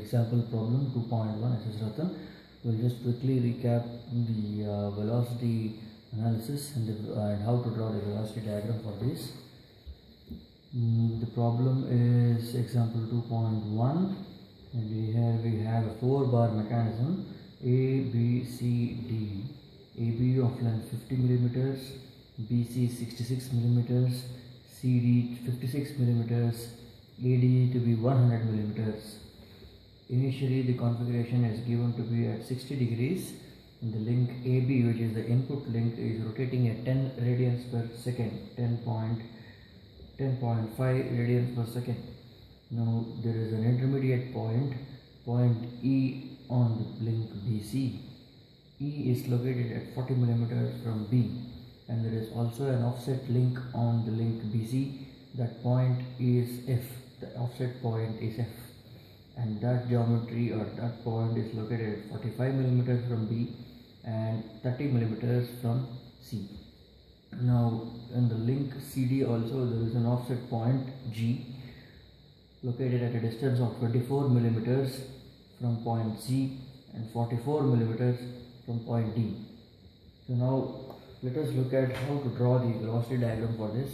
example problem 2.1 SS Rattan. We'll just quickly recap the velocity analysis and how to draw the velocity diagram for this. The problem is example 2.1, and here we have a 4-bar mechanism A, B, C, D. AB of length 50 millimeters, BC 66 millimeters, CD 56 millimeters, AD to be 100 millimeters. Initially the configuration is given to be at 60 degrees and the link AB, which is the input link, is rotating at 10 radians per second, 10.5 radians per second. Now there is an intermediate point E on the link BC. E is located at 40 millimeters from B, and there is also an offset link on the link BC. That point is F. The offset point is F, and that geometry or that point is located at 45 millimeters from B and 30 millimeters from C. Now in the link CD also there is an offset point G located at a distance of 24 millimeters from point C and 44 millimeters from point D. So now let us look at how to draw the velocity diagram for this.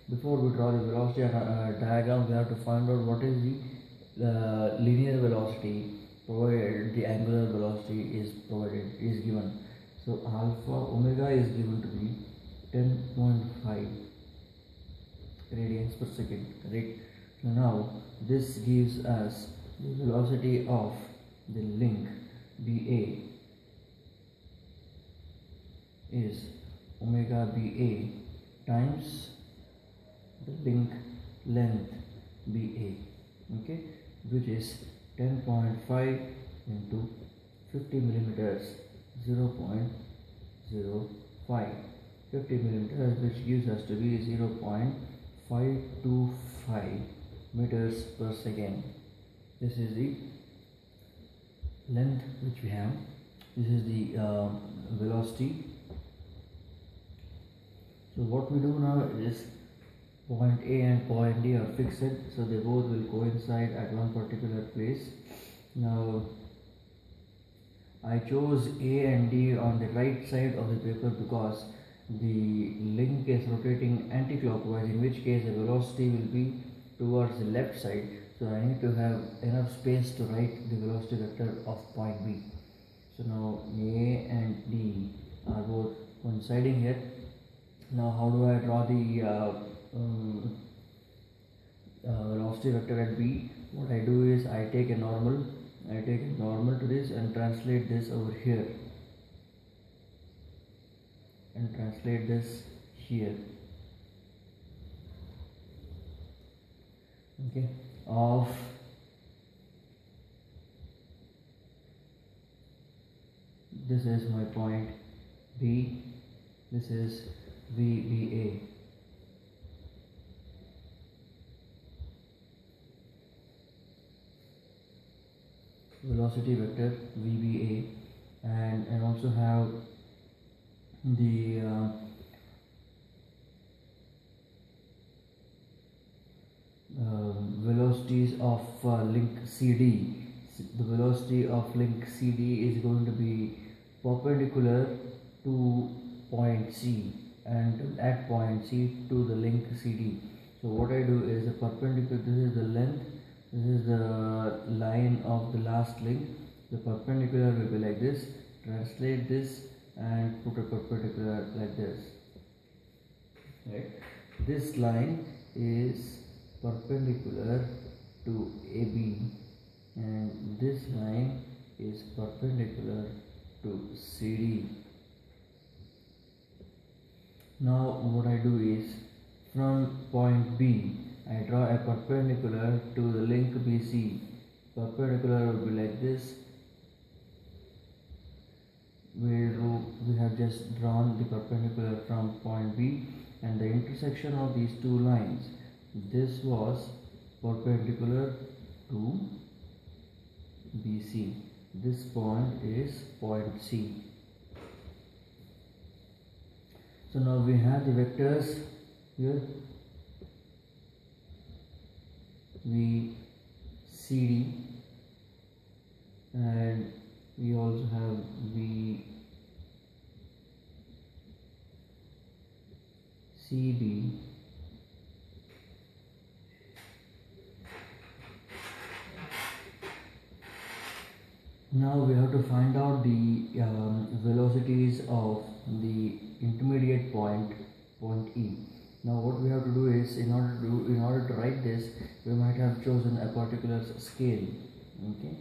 Before we draw the velocity diagram, we have to find out what is the linear velocity provided the angular velocity is given. So omega is given to be 10.5 radians per second, correct? So now this gives us the velocity of the link BA is omega BA times the link length BA, okay, which is 10.5 into 50 millimeters, 0.05, 50 millimeters, which gives us to be 0.525 meters per second. This is the length which we have. This is the velocity. So what we do now is point A and point D are fixed, so they both will coincide at one particular place. Now I chose A and D on the right side of the paper because the link is rotating anti-clockwise, in which case the velocity will be towards the left side. So I need to have enough space to write the velocity vector of point B. So now A and D are both coinciding here. Now how do I draw the velocity vector at B? What I do is I take a normal to this and translate this over here and translate this here, okay, of this is my point B, this is VBA. Velocity vector VBA, and I also have the velocities of link CD. The velocity of link CD is going to be perpendicular to point C and at point C to the link CD. So what I do is the perpendicular, this is the length, this is the line of the last link. The perpendicular will be like this. Translate this and put a perpendicular like this, right? This line is perpendicular to AB and this line is perpendicular to CD. Now what I do is from point B I draw a perpendicular to the link BC. Perpendicular will be like this. We have just drawn the perpendicular from point B and the intersection of these two lines. This was perpendicular to BC. This point is point C. So now we have the vectors here. VCD and we also have VCD. Now we have to find out the velocities of the intermediate point E. Now what we have to do is, in order to write this, we might have chosen a particular scale. Okay,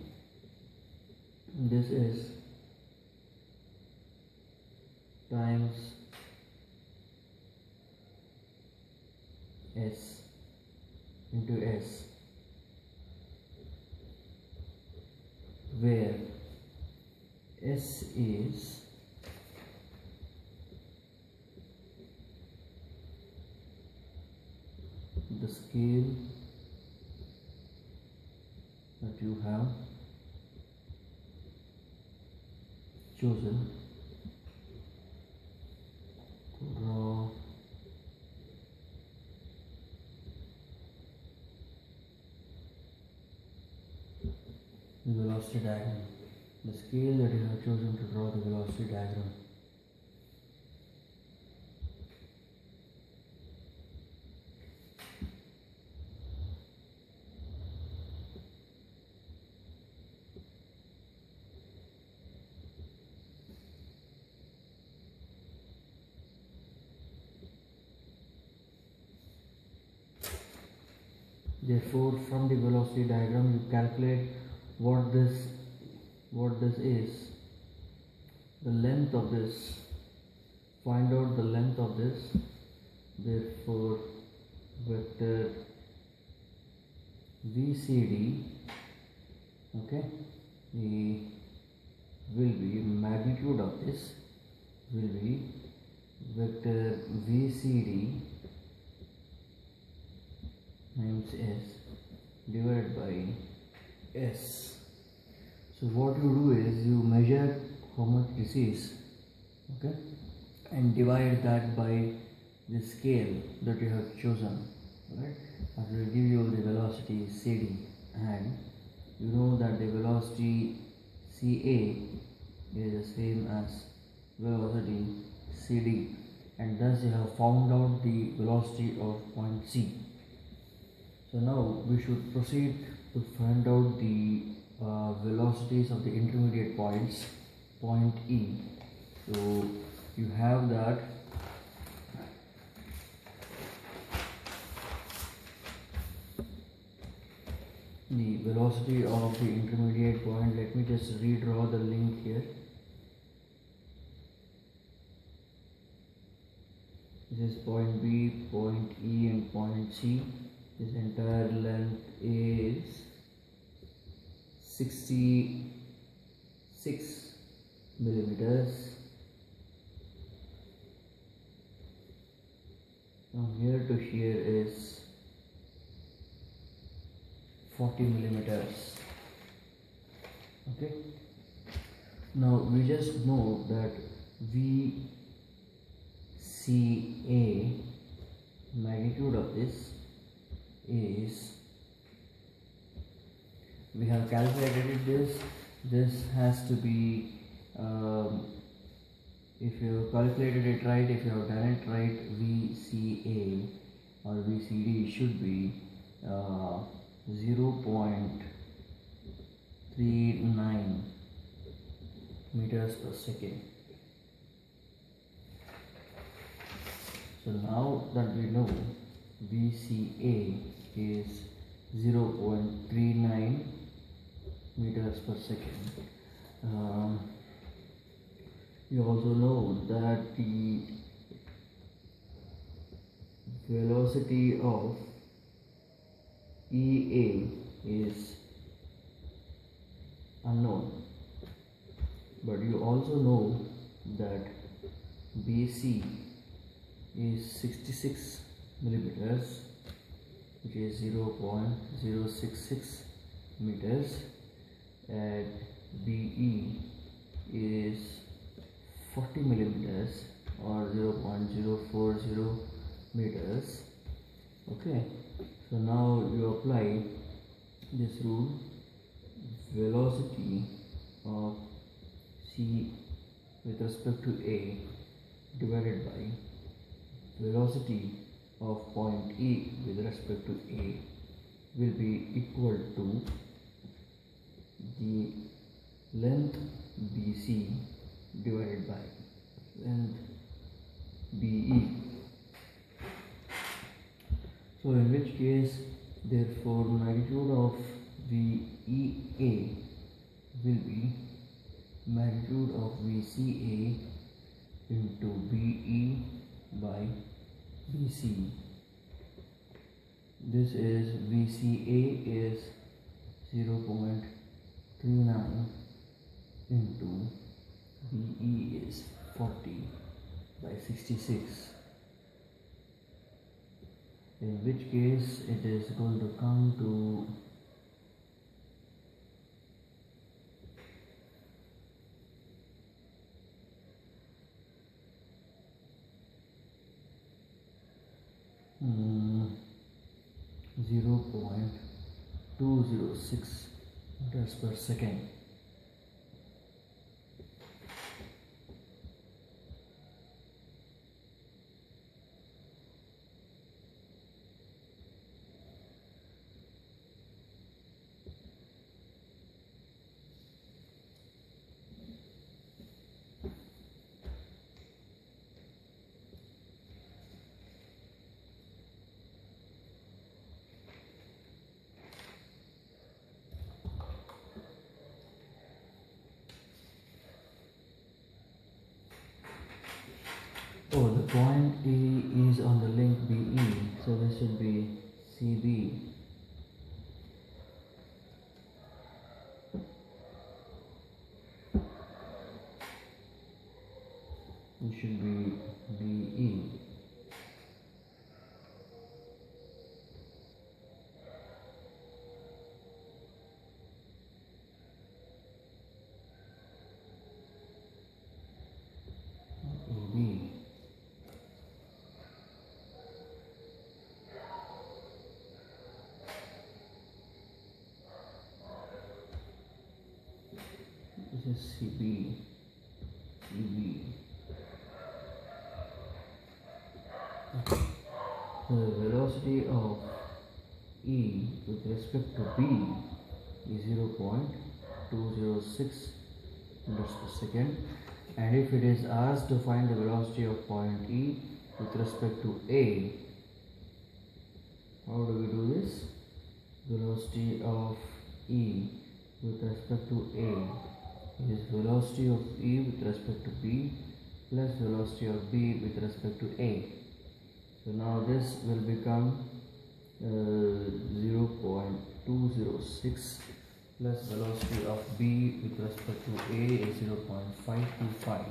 this is times S into S, where S is the scale that you have chosen to draw the velocity diagram. The scale that you have chosen to draw the velocity diagram. Therefore, from the velocity diagram, you calculate what this is, the length of this. Find out the length of this. Therefore, vector VCD, okay, the will be magnitude of this will be vector VCD times S divided by S. So what you do is you measure how much this is, okay, and divide that by the scale that you have chosen, right? That will give you the velocity CD, and you know that the velocity CA is the same as velocity CD, and thus you have found out the velocity of point C. So now we should proceed to find out the velocities of the intermediate points, point E. So you have that the velocity of the intermediate point. Let me just redraw the link here. This is point B, point E and point C. This entire length is 66 millimeters. From here to here is 40 millimeters. Okay. Now we just know that VCA, magnitude of this, is, we have calculated this has to be, if you calculated it right, if you have done it right, VCA or VCD should be 0.39 meters per second. So now that we know VCA is 0.39 meters per second, you also know that the velocity of EA is unknown, but you also know that BC is 66 millimeters, which is 0.066 meters, and BE is 40 millimeters or 0.040 meters. Okay, so now you apply this rule: velocity of C with respect to A divided by velocity of point E with respect to A will be equal to the length BC divided by length BE. So in which case, therefore, magnitude of VEA will be magnitude of VCA into BE by BC. This is VCA is 0.39 into BE is 40 by 66. In which case it is going to come to 0.206 meters per second. Oh, the point E is on the link BE, so this should be CB. It should be BE. AB. This is CB. Okay. So the velocity of E with respect to B is 0.206 meters per second, and if it is asked to find the velocity of point E with respect to A, how do we do this? Velocity of E with respect to A is velocity of E with respect to B plus velocity of B with respect to A. So now this will become 0.206 plus velocity of B with respect to A is 0.525.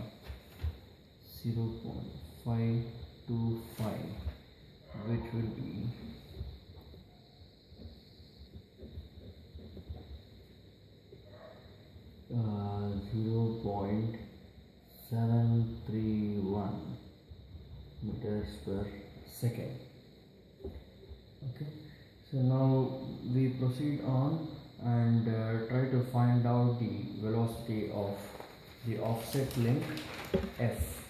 0.525, which will be 0.731 meters per second. Okay, so now we proceed on and try to find out the velocity of the offset link F.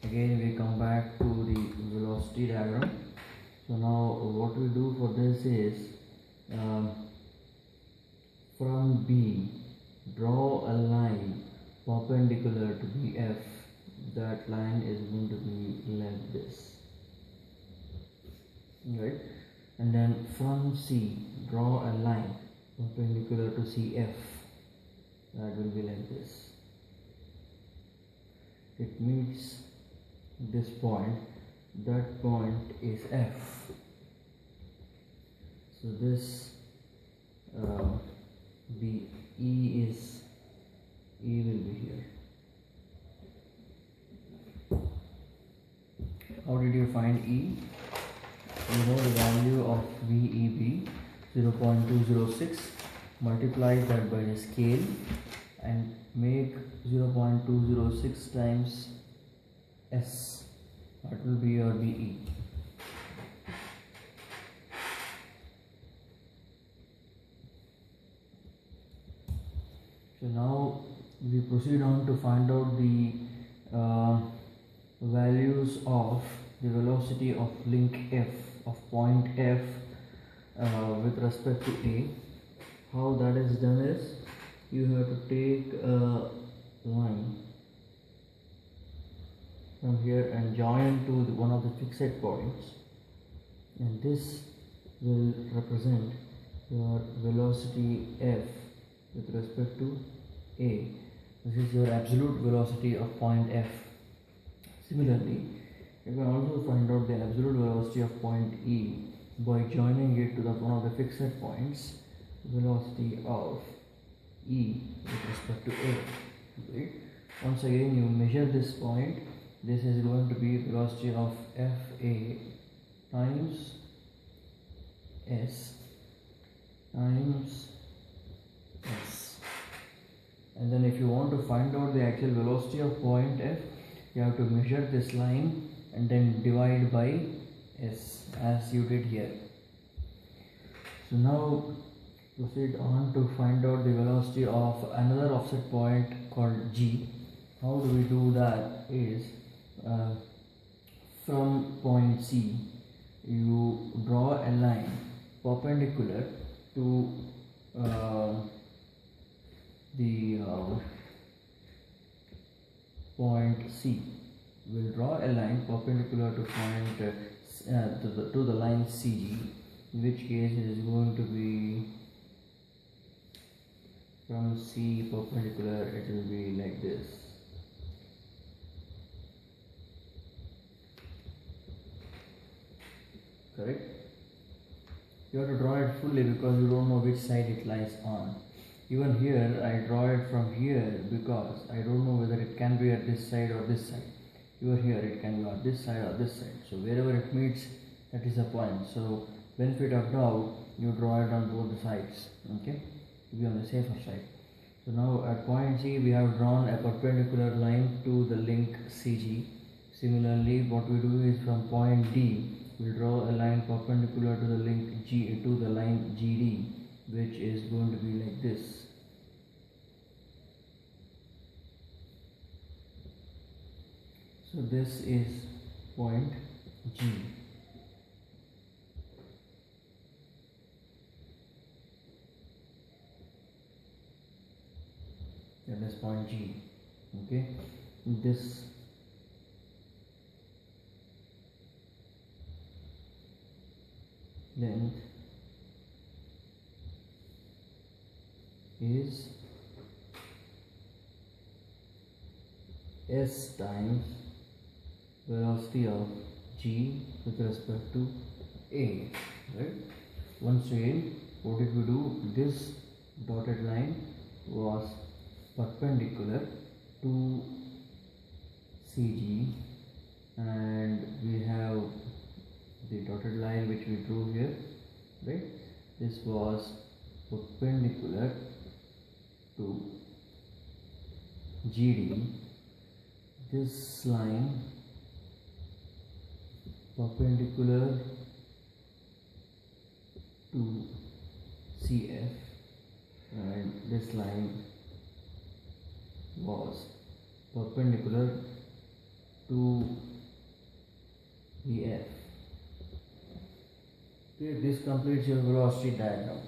Again we come back to the velocity diagram. So now what we do for this is from B, draw a line perpendicular to BF. That line is going to be like this, right? And then from C, draw a line perpendicular to CF. That will be like this. It meets this point. That point is F. So this E will be here. How did you find E? You know the value of VEB, 0.206. Multiply that by the scale and make 0.206 times S. That will be your VE. proceed on to find out the values of the velocity of link F, of point F with respect to A. How that is done is, you have to take a line from here and join to one of the fixed points, and this will represent your velocity F with respect to A. This is your absolute velocity of point F. Similarly, you can also find out the absolute velocity of point E by joining it to one of the fixed points, velocity of E with respect to A. Right? Once again, you measure this point. This is going to be velocity of FA times S times S. And then if you want to find out the actual velocity of point F, you have to measure this line and then divide by S, as you did here. So now proceed on to find out the velocity of another offset point called G. How do we do that is, from point C, you draw a line perpendicular to the point C. We will draw a line perpendicular to point to the line CG, in which case it is going to be from C perpendicular, it will be like this. Correct? You have to draw it fully because you don't know which side it lies on. Even here, I draw it from here because I don't know whether it can be at this side or this side. Over here, it can be on this side or this side. So wherever it meets, that is the point. So benefit of doubt, you draw it on both the sides. Okay, to be on the safer side. So now at point C, we have drawn a perpendicular line to the link CG. Similarly, what we do is from point D, we draw a line perpendicular to the link G, to the line GD, which is going to be like this. So this is point G. That is point G. Okay, this length is S times velocity of G with respect to A. Right? Once again, what did we do? This dotted line was perpendicular to CG, and we have the dotted line which we drew here. Right? This was perpendicular to GD. This line perpendicular to CF, and this line was perpendicular to VF. Okay, this completes your velocity diagram.